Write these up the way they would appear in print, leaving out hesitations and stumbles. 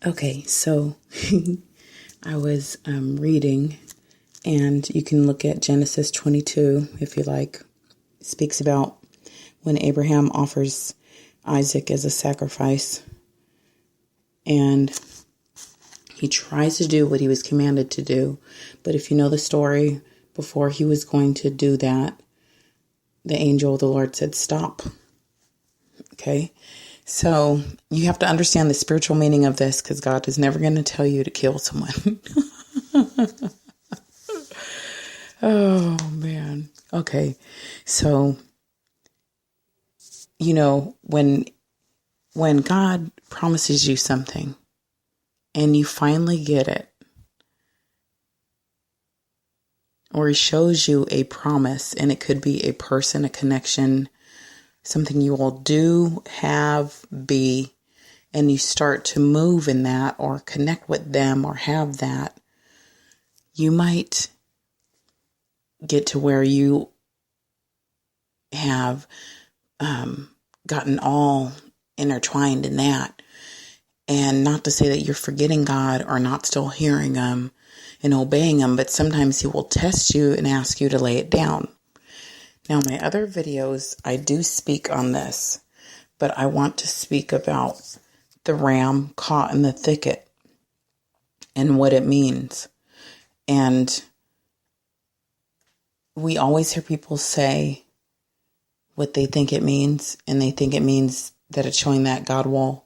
Okay, so I was reading, and you can look at Genesis 22 if you like. It speaks about when Abraham offers Isaac as a sacrifice, and he tries to do what he was commanded to do. But if you know the story, before he was going to do that, the angel of the Lord said, "Stop." Okay? So you have to understand the spiritual meaning of this, because God is never going to tell you to kill someone. Oh, man. Okay. So, when God promises you something and you finally get it, or he shows you a promise, and it could be a person, a connection, something you will do, have, be, and you start to move in that or connect with them or have that, you might get to where you have gotten all intertwined in that. And not to say that you're forgetting God or not still hearing him and obeying him, but sometimes he will test you and ask you to lay it down. Now, my other videos, I do speak on this, but I want to speak about the ram caught in the thicket and what it means. And we always hear people say what they think it means, and they think it means that it's showing that God will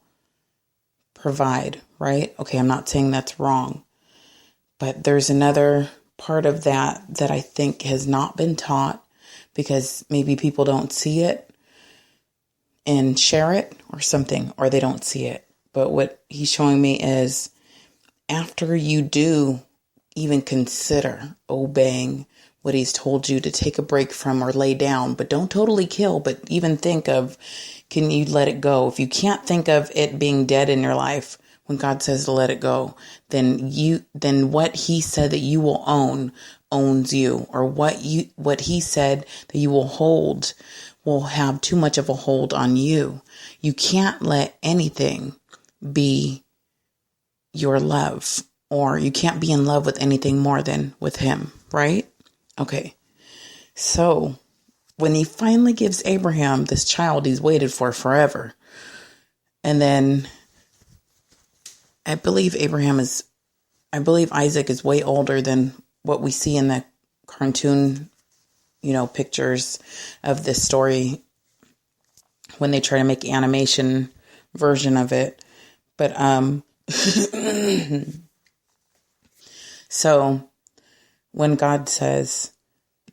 provide, right? Okay, I'm not saying that's wrong, but there's another part of that I think has not been taught, because maybe people don't see it and share it or something, or they don't see it. But what he's showing me is, after you do even consider obeying what he's told you to take a break from or lay down, but don't totally kill, but even think of, can you let it go? If you can't think of it being dead in your life, when God says to let it go, then what he said that you will own owns you, or what he said that you will hold will have too much of a hold on you. You can't let anything be your love, or you can't be in love with anything more than with him, right? Okay. So when he finally gives Abraham this child he's waited for forever, and then I believe Isaac is way older than what we see in the cartoon, pictures of this story when they try to make animation version of it. But, so when God says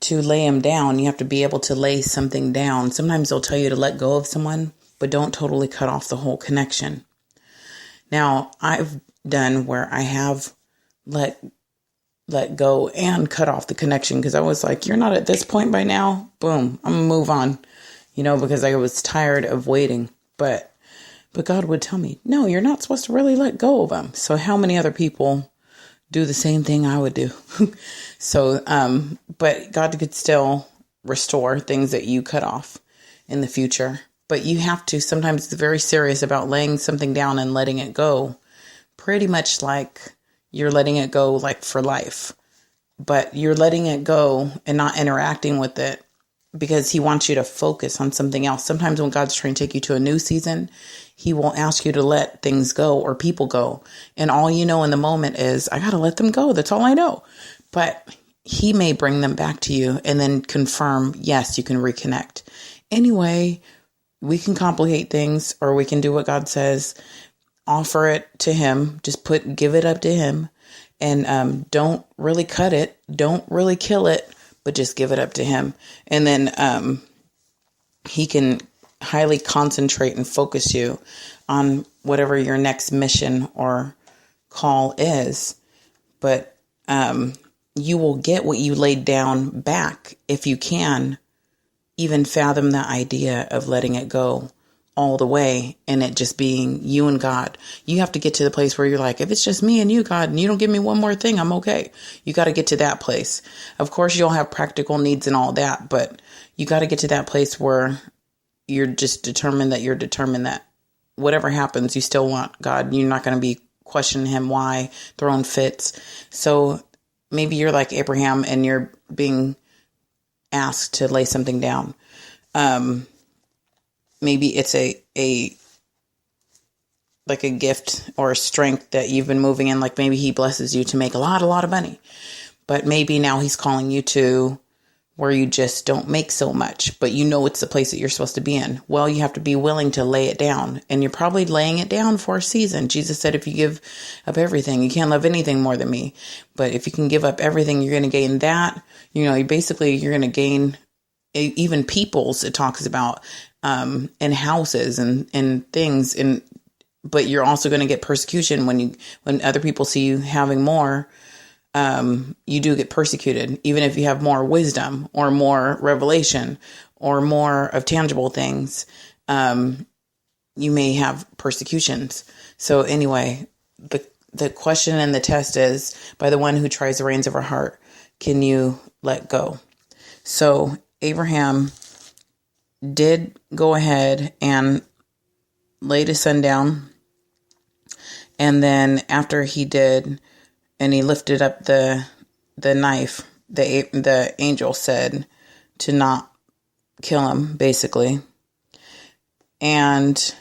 to lay him down, you have to be able to lay something down. Sometimes they'll tell you to let go of someone, but don't totally cut off the whole connection. Now, I've done where I have let go and cut off the connection, because I was like, you're not at this point by now. Boom, I'm going to move on, because I was tired of waiting. But God would tell me, no, you're not supposed to really let go of them. So how many other people do the same thing I would do? So, but God could still restore things that you cut off in the future. But you have to, sometimes it's very serious about laying something down and letting it go, pretty much like you're letting it go like for life. But you're letting it go and not interacting with it, because he wants you to focus on something else. Sometimes when God's trying to take you to a new season, he will ask you to let things go or people go. And all you know in the moment is, I got to let them go. That's all I know. But he may bring them back to you and then confirm, yes, you can reconnect. Anyway, we can complicate things, or we can do what God says, offer it to him, just give it up to him, and don't really cut it, don't really kill it, but just give it up to him. And then he can highly concentrate and focus you on whatever your next mission or call is. But you will get what you laid down back if you can even fathom the idea of letting it go all the way, and it just being you and God. You have to get to the place where you're like, if it's just me and you, God, and you don't give me one more thing, I'm okay. You got to get to that place. Of course, you'll have practical needs and all that, but you got to get to that place where you're just determined that whatever happens, you still want God. You're not going to be question him why, throwing fits. So maybe you're like Abraham and you're being asked to lay something down. Maybe it's a gift or a strength that you've been moving in. Like maybe he blesses you to make a lot of money, but maybe now he's calling you to where you just don't make so much, but you know it's the place that you're supposed to be in. Well, you have to be willing to lay it down, and you're probably laying it down for a season. Jesus said, if you give up everything, you can't love anything more than me. But if you can give up everything, you're going to gain that. You know, you're going to gain even peoples, it talks about, and houses and things. But you're also going to get persecution when other people see you having more. You do get persecuted, even if you have more wisdom or more revelation or more of tangible things. You may have persecutions. So anyway, the question and the test is, by the one who tries the reins of our heart, can you let go? So Abraham did go ahead and laid his son down. And then after he did, and he lifted up the knife, the angel said to not kill him, basically. And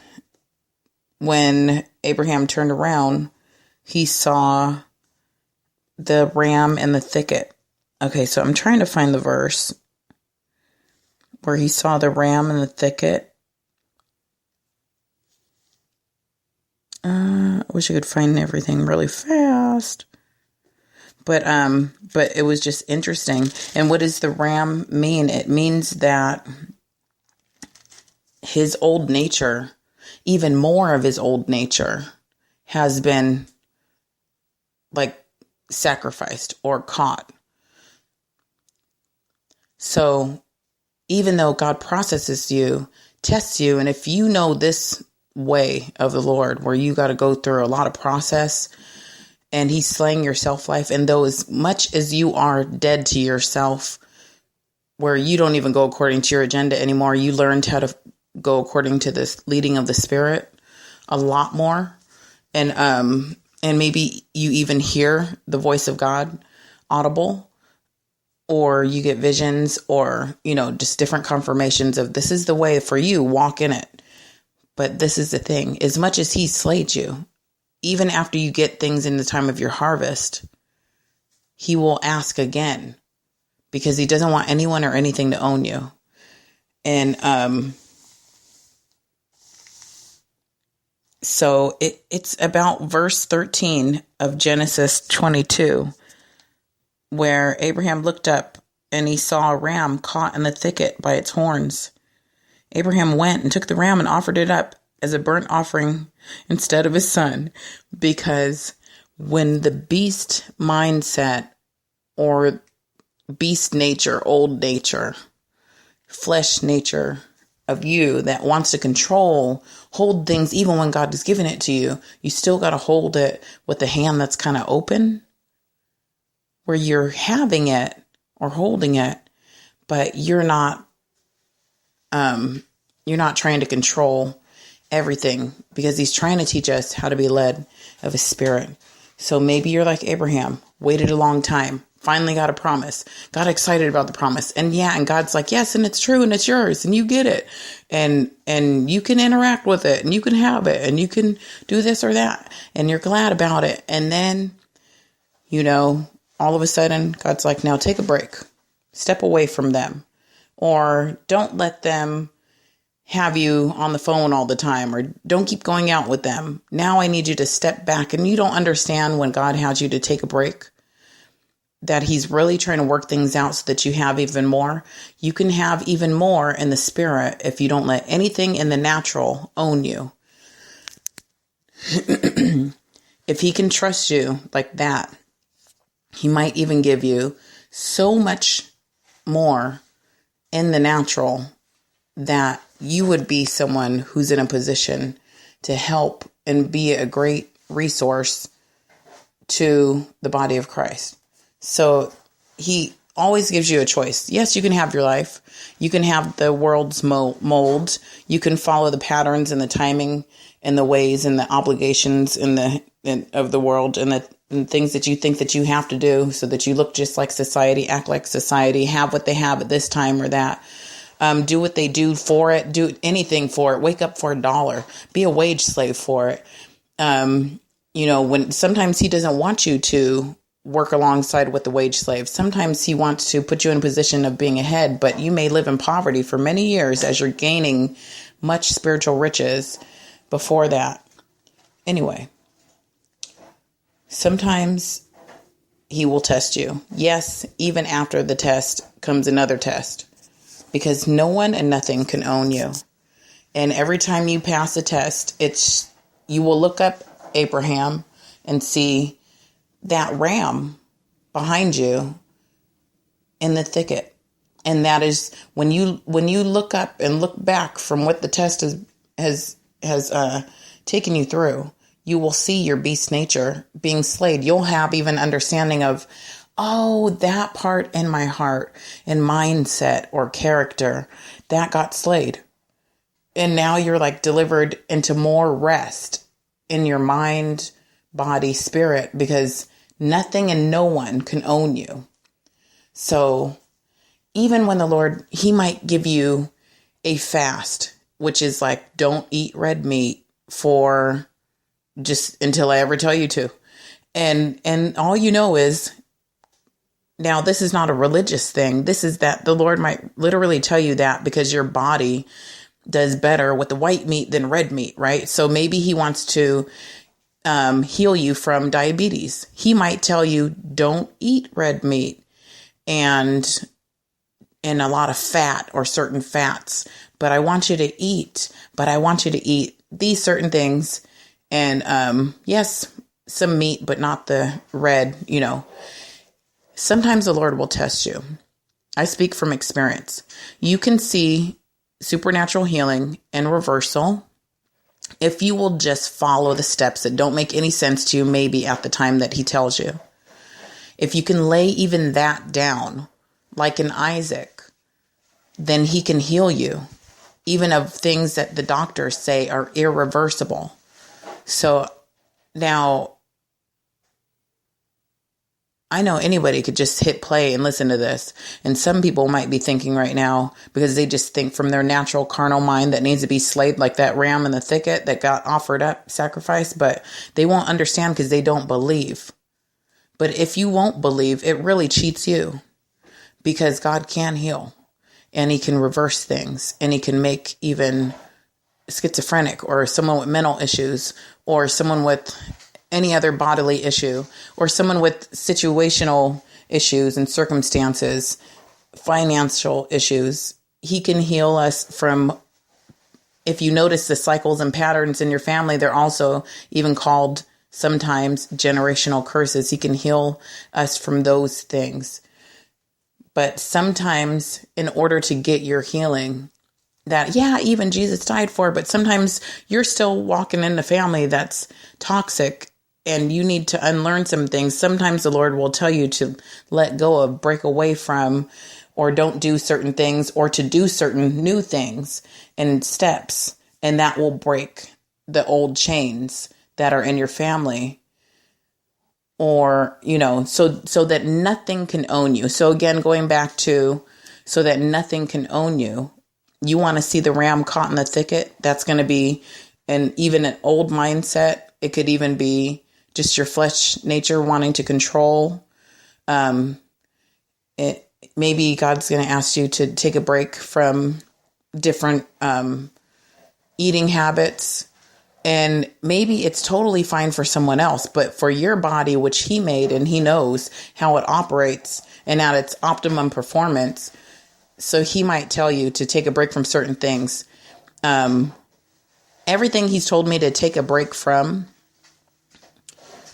when Abraham turned around, he saw the ram in the thicket. Okay, so I'm trying to find the verse where he saw the ram in the thicket. I wish I could find everything really fast. But it was just interesting. And what does the ram mean? It means that his old nature, even more of his old nature, has been like sacrificed or caught. So even though God processes you, tests you, and if you know this way of the Lord where you got to go through a lot of process, and he's slaying your self-life, and though as much as you are dead to yourself, where you don't even go according to your agenda anymore, you learned how to go according to this leading of the Spirit a lot more. And maybe you even hear the voice of God audible, or you get visions, or, just different confirmations of this is the way for you, walk in it. But this is the thing, as much as he slayed you, even after you get things in the time of your harvest, he will ask again, because he doesn't want anyone or anything to own you. And so it's about verse 13 of Genesis 22, where Abraham looked up and he saw a ram caught in the thicket by its horns. Abraham went and took the ram and offered it up as a burnt offering instead of his son, because when the beast mindset or beast nature, old nature, flesh nature of you that wants to hold things, even when God has given it to you, you still got to hold it with the hand that's kind of open, where you're having it or holding it, but you're not trying to control everything, because he's trying to teach us how to be led of his Spirit. So maybe you're like Abraham, waited a long time, finally got a promise, got excited about the promise. And God's like, yes, and it's true, and it's yours, and you get it. And you can interact with it, and you can have it, and you can do this or that, and you're glad about it. And then, all of a sudden, God's like, now take a break, step away from them, or don't let them have you on the phone all the time, or don't keep going out with them. Now I need you to step back. And you don't understand when God has you to take a break, that he's really trying to work things out so that you have even more. You can have even more in the Spirit if you don't let anything in the natural own you. If he can trust you like that, he might even give you so much more in the natural that you would be someone who's in a position to help and be a great resource to the body of Christ. So he always gives you a choice. Yes, you can have your life. You can have the world's mold. You can follow the patterns and the timing and the ways and the obligations of the world and things that you think that you have to do so that you look just like society, act like society, have what they have at this time or that. Do what they do for it, do anything for it, wake up for $1, be a wage slave for it. When sometimes he doesn't want you to work alongside with the wage slave. Sometimes he wants to put you in a position of being ahead, but you may live in poverty for many years as you're gaining much spiritual riches before that. Anyway, sometimes he will test you. Yes, even after the test comes another test, because no one and nothing can own you. And every time you pass a test, you will look up Abraham and see that ram behind you in the thicket. And that is when you look up and look back from what the test has taken you through, you will see your beast nature being slayed. You'll have even understanding of, oh, that part in my heart and mindset or character that got slayed. And now you're like delivered into more rest in your mind, body, spirit, because nothing and no one can own you. So even when the Lord, he might give you a fast, which is like, don't eat red meat for just until I ever tell you to. And all you know is, now this is not a religious thing. This is that the Lord might literally tell you that because your body does better with the white meat than red meat, right? So maybe he wants to heal you from diabetes. He might tell you, don't eat red meat and a lot of fat or certain fats, but I want you to eat these certain things. And yes, some meat, but not the red, Sometimes the Lord will test you. I speak from experience. You can see supernatural healing and reversal if you will just follow the steps that don't make any sense to you, maybe at the time that he tells you. If you can lay even that down, like in Isaac, then he can heal you, even of things that the doctors say are irreversible. So now, I know anybody could just hit play and listen to this. And some people might be thinking right now, because they just think from their natural carnal mind that needs to be slayed like that ram in the thicket that got offered up, sacrifice, but they won't understand because they don't believe. But if you won't believe, it really cheats you, because God can heal and he can reverse things, and he can make even schizophrenic or someone with mental issues or someone with any other bodily issue, or someone with situational issues and circumstances, financial issues. He can heal us from, if you notice the cycles and patterns in your family, they're also even called sometimes generational curses. He can heal us from those things. But sometimes in order to get your healing, that, yeah, even Jesus died for, but sometimes you're still walking in a family that's toxic and you need to unlearn some things. Sometimes the Lord will tell you to let go of, break away from, or don't do certain things, or to do certain new things and steps. And that will break the old chains that are in your family, or, so that nothing can own you. So again, going back to, so that nothing can own you. You want to see the ram caught in the thicket. That's going to be even an old mindset. It could even be just your flesh nature wanting to control. Maybe God's going to ask you to take a break from different eating habits. And maybe it's totally fine for someone else, but for your body, which he made and he knows how it operates and at its optimum performance. So he might tell you to take a break from certain things. Everything he's told me to take a break from,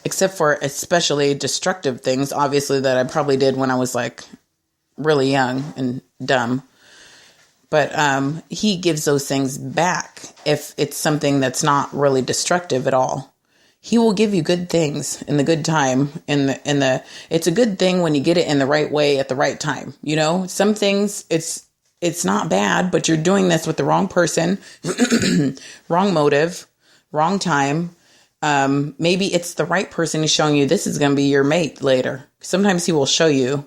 except for especially destructive things, obviously, that I probably did when I was like really young and dumb. But he gives those things back if it's something that's not really destructive at all. He will give you good things in the good time. It's a good thing when you get it in the right way at the right time. Some things it's not bad, but you're doing this with the wrong person, wrong motive, wrong time. Maybe it's the right person who's showing you this is going to be your mate later. Sometimes he will show you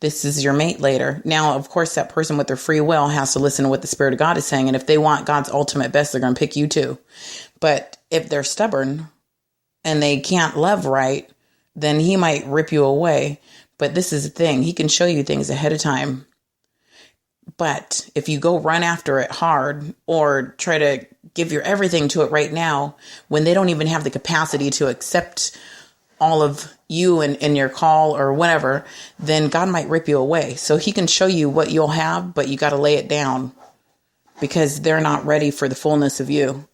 this is your mate later. Now, of course, that person with their free will has to listen to what the Spirit of God is saying. And if they want God's ultimate best, they're going to pick you too. But if they're stubborn and they can't love right, then he might rip you away. But this is the thing. He can show you things ahead of time. But if you go run after it hard or try to give your everything to it right now, when they don't even have the capacity to accept all of you and your call or whatever, then God might rip you away. So he can show you what you'll have, but you got to lay it down because they're not ready for the fullness of you.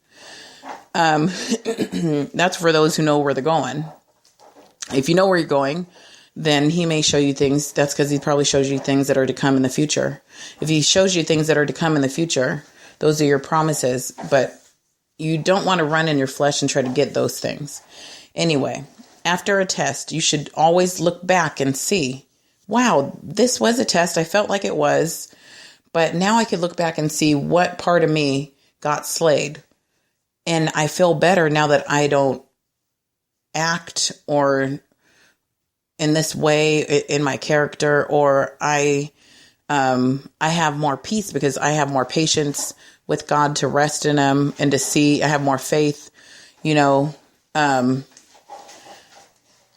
That's for those who know where they're going. If you know where you're going, then he may show you things. That's because he probably shows you things that are to come in the future. If he shows you things that are to come in the future, those are your promises, but you don't want to run in your flesh and try to get those things. Anyway, after a test, you should always look back and see, wow, this was a test. I felt like it was, but now I could look back and see what part of me got slayed. And I feel better now that I don't act or in this way in my character, or I have more peace because I have more patience with God to rest in him and to see. I have more faith, you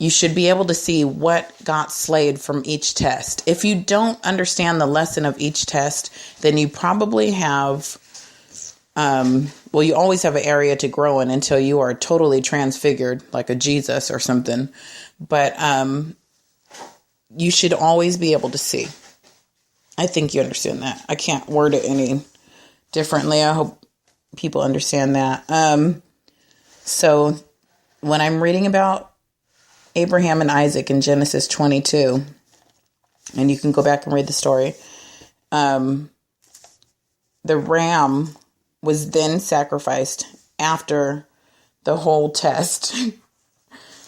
should be able to see what got slayed from each test. If you don't understand the lesson of each test, then you probably have, you always have an area to grow in until you are totally transfigured, like a Jesus or something. But you should always be able to see. I think you understand that. I can't word it any differently. I hope people understand that. So when I'm reading about Abraham and Isaac in Genesis 22, and you can go back and read the story, the ram was then sacrificed after the whole test.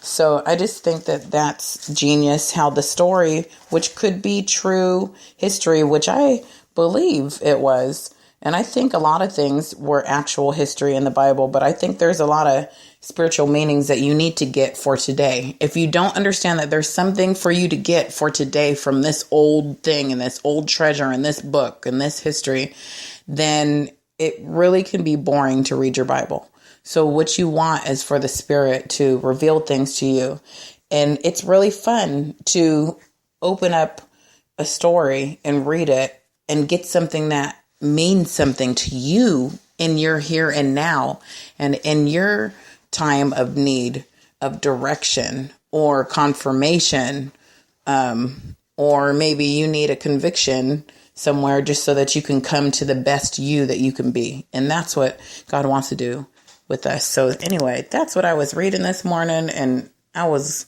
So I just think that that's genius how the story, which could be true history, which I believe it was. And I think a lot of things were actual history in the Bible, but I think there's a lot of spiritual meanings that you need to get for today. If you don't understand that there's something for you to get for today from this old thing and this old treasure and this book and this history, then it really can be boring to read your Bible. So what you want is for the Spirit to reveal things to you. And it's really fun to open up a story and read it and get something that means something to you in your here and now and in your time of need of direction or confirmation, or maybe you need a conviction somewhere just so that you can come to the best you that you can be. And that's what God wants to do with us. So anyway, that's what I was reading this morning, and I was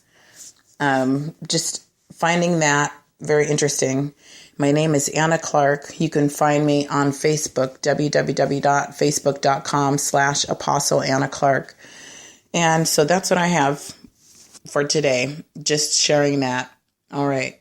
just finding that very interesting. My name is Anna Clark. You can find me on Facebook, www.facebook.com/Apostle Anna Clark. And so that's what I have for today. Just sharing that. All right.